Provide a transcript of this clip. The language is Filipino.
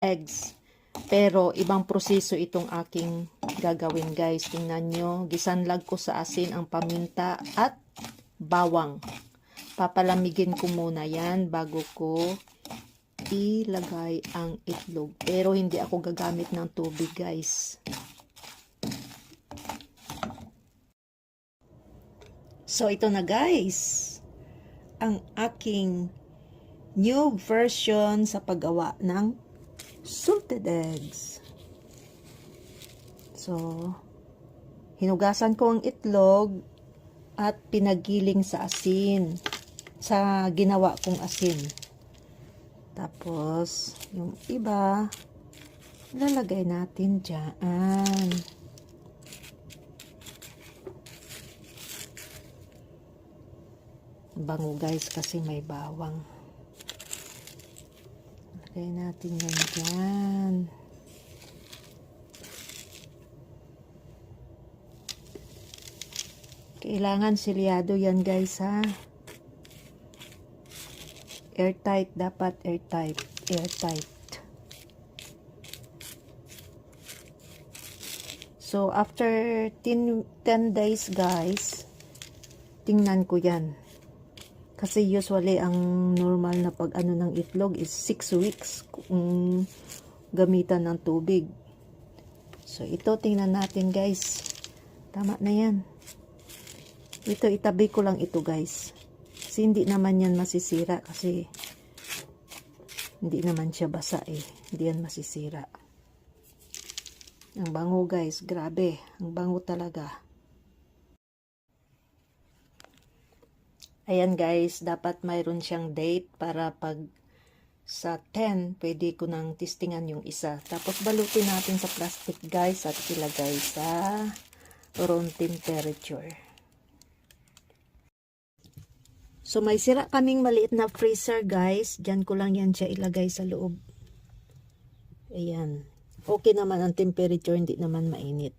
eggs. Pero ibang proseso itong aking gagawin guys. Tingnan nyo, gisanlag ko sa asin ang paminta at bawang. Papalamigin ko muna yan bago ko ilagay ang itlog. Pero hindi ako gagamit ng tubig guys. So ito na guys, ang aking new version sa paggawa ng salted eggs. So, hinugasan ko ang itlog at pinagiling sa asin. Sa ginawa kong asin. Tapos, yung iba, lalagay natin dyan. Bango guys kasi may bawang. Lagay natin yan dyan. Kailangan silyado yan guys ha. Airtight, dapat airtight. Airtight. So, after 10 days guys, tingnan ko yan. Kasi usually, ang normal na pag-ano ng itlog is 6 weeks kung gamitan ng tubig. So, ito tingnan natin guys. Tama na yan. Ito, itabi ko lang ito guys. Kasi hindi naman yan masisira kasi hindi naman siya basa eh. Hindi yan masisira. Ang bango guys, grabe. Ang bango talaga. Ayan guys, dapat mayroon siyang date para pag sa 10, pwede ko nang testingan yung isa. Tapos balutin natin sa plastic guys at ilagay sa room temperature. So, may sira kaming maliit na freezer, guys. Diyan ko lang yan siya ilagay sa loob. Ayan. Okay naman ang temperature, hindi naman mainit.